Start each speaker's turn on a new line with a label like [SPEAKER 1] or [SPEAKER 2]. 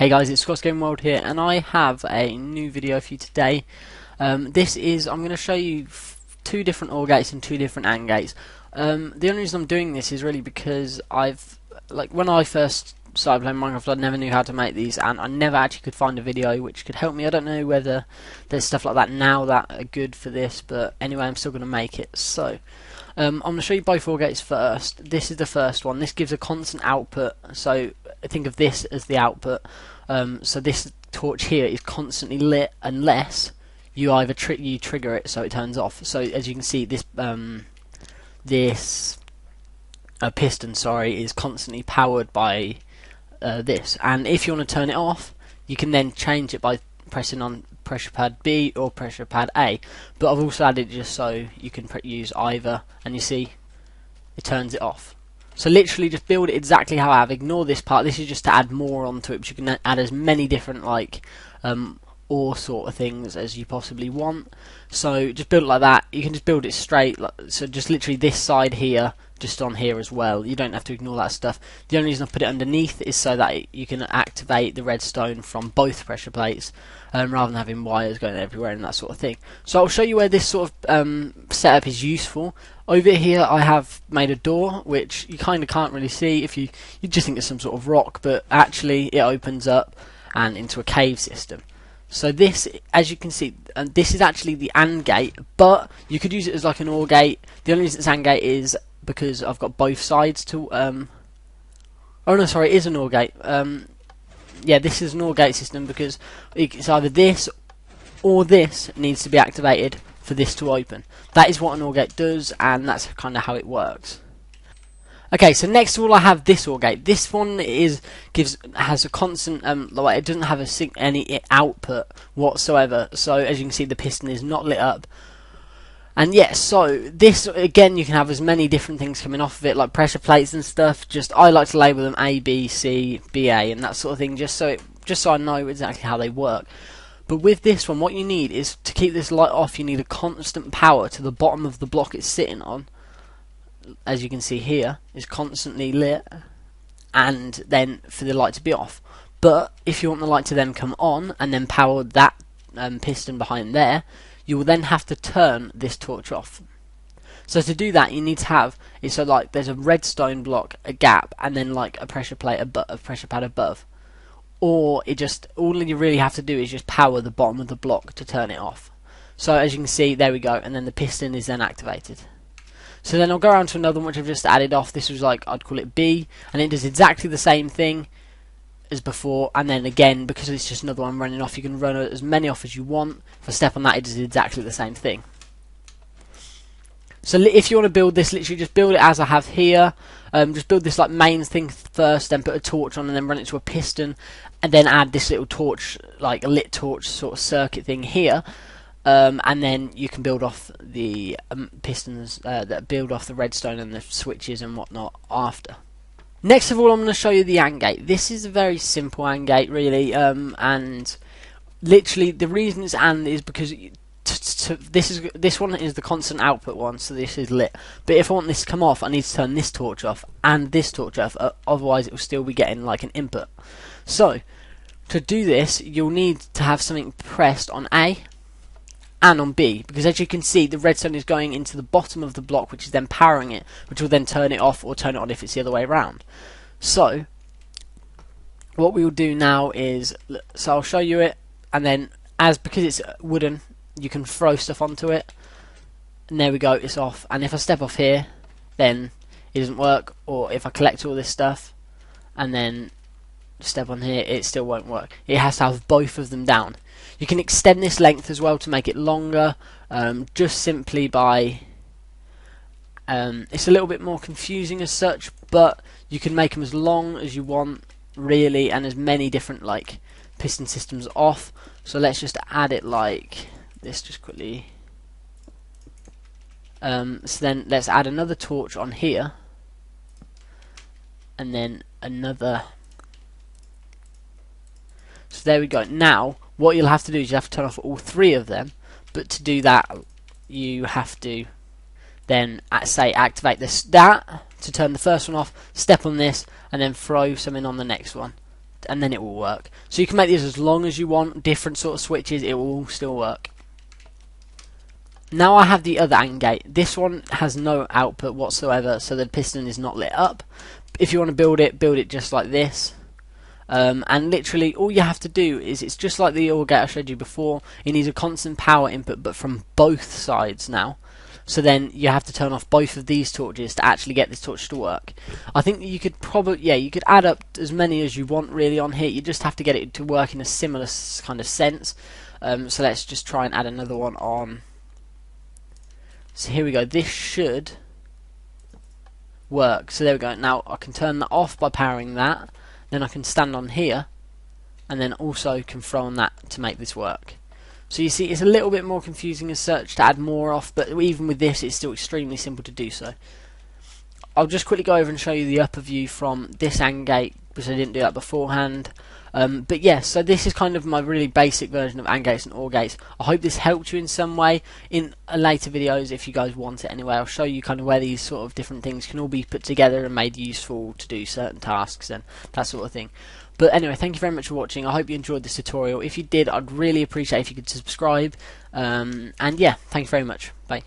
[SPEAKER 1] Hey guys, it's Scott's Game World here, and I have a new video for you today. I'm going to show you two different OR gates and two different AND gates. The only reason I'm doing this is really because when I first started playing Minecraft, I never knew how to make these, and I never actually could find a video which could help me. I don't know whether there's stuff like that now that are good for this, but anyway, I'm still going to make it. So, I'm going to show you both OR gates first. This is the first one. This gives a constant output, so think of this as the output. So this torch here is constantly lit unless you either trigger it so it turns off. So as you can see, this piston, is constantly powered by this. And if you want to turn it off, you can then change it by pressing on pressure pad B or pressure pad A. But I've also added it just so you can use either, and you see it turns it off. So literally just build it exactly how I have. Ignore this part. This is just to add more onto it, but you can add as many different OR sort of things as you possibly want. So just build it like that. You can just build it straight. So just literally this side here, just on here as well. You don't have to ignore that stuff. The only reason I put it underneath is so that you can activate the redstone from both pressure plates, rather than having wires going everywhere and that sort of thing. So I'll show you where this sort of setup is useful. Over here I have made a door, which you kind of can't really see if you just think it's some sort of rock, but actually it opens up and into a cave system. So this, as you can see, this is actually the AND gate, but you could use it as like an OR gate. The only reason it's AND gate is because I've got both sides to oh no, sorry, it is an OR gate. Yeah, this is an OR gate system because it's either this or this needs to be activated for this to open. That is what an OR gate does, and that's kind of how it works. Okay, so next of all I have this OR gate. This one has a constant it doesn't have any output whatsoever. So as you can see, the piston is not lit up. And yes, so this again, you can have as many different things coming off of it, like pressure plates and stuff. Just I like to label them A, B, C, B, A, and that sort of thing, just so I know exactly how they work. But with this one, what you need is to keep this light off. You need a constant power to the bottom of the block it's sitting on. As you can see here, is constantly lit, and then for the light to be off. But if you want the light to then come on and then power that piston behind there, you will then have to turn this torch off. So to do that, you need to have it so like there's a redstone block, a gap, and then like a pressure plate a pressure pad above. Or all you really have to do is just power the bottom of the block to turn it off. So as you can see, there we go, and then the piston is then activated. So then I'll go around to another one which I've just added off. This was like, I'd call it B, and it does exactly the same thing as before. And then again, because it's just another one running off, you can run as many off as you want. If I step on that, it does exactly the same thing. So if you want to build this, literally just build it as I have here. Just build this like mains thing first, then put a torch on, and then run it to a piston, and then add this little torch, like a lit torch sort of circuit thing here. And then you can build off the pistons that build off the redstone and the switches and whatnot after. Next of all, I'm going to show you the AND gate. This is a very simple AND gate, really, and literally the reason it's AND is because this one is the constant output one, so this is lit. But if I want this to come off, I need to turn this torch off and this torch off, otherwise it will still be getting like an input. So to do this, you'll need to have something pressed on A and on B, because as you can see, the redstone is going into the bottom of the block, which is then powering it, which will then turn it off or turn it on if it's the other way around. So what we will do now is, so I'll show you it, and then because it's wooden, you can throw stuff onto it, and there we go, it's off. And if I step off here, then it doesn't work, or if I collect all this stuff and then step on here, it still won't work. It has to have both of them down. You can extend this length as well to make it longer, just simply by it's a little bit more confusing as such, but you can make them as long as you want, really, and as many different like piston systems off. So let's just add it like this just quickly. So then let's add another torch on here, and then another. So there we go. Now what you'll have to do is you have to turn off all three of them, but to do that you have to then activate that to turn the first one off, step on this, and then throw something on the next one, and then it will work. So you can make these as long as you want, different sort of switches, it will all still work. Now I have the other AND gate. This one has no output whatsoever, so the piston is not lit up. If you want to build it just like this. And literally all you have to do is, it's just like the OR gate I showed you before, it needs a constant power input but from both sides now. So then you have to turn off both of these torches to actually get this torch to work. I think you could probably, yeah, you could add up as many as you want really on here. You just have to get it to work in a similar kind of sense. So let's just try and add another one on. So here we go, this should work. So there we go, now I can turn that off by powering that. Then I can stand on here and then also can throw on that to make this work. So you see it's a little bit more confusing as such to add more off, but even with this it's still extremely simple to do so. I'll just quickly go over and show you the upper view from this AND gate because I didn't do that beforehand. But yes, so this is kind of my really basic version of AND gates and OR gates. I hope this helped you in some way. In later videos, if you guys want it anyway, I'll show you kind of where these sort of different things can all be put together and made useful to do certain tasks and that sort of thing. But anyway, thank you very much for watching. I hope you enjoyed this tutorial. If you did, I'd really appreciate if you could subscribe. And yeah, thank you very much. Bye.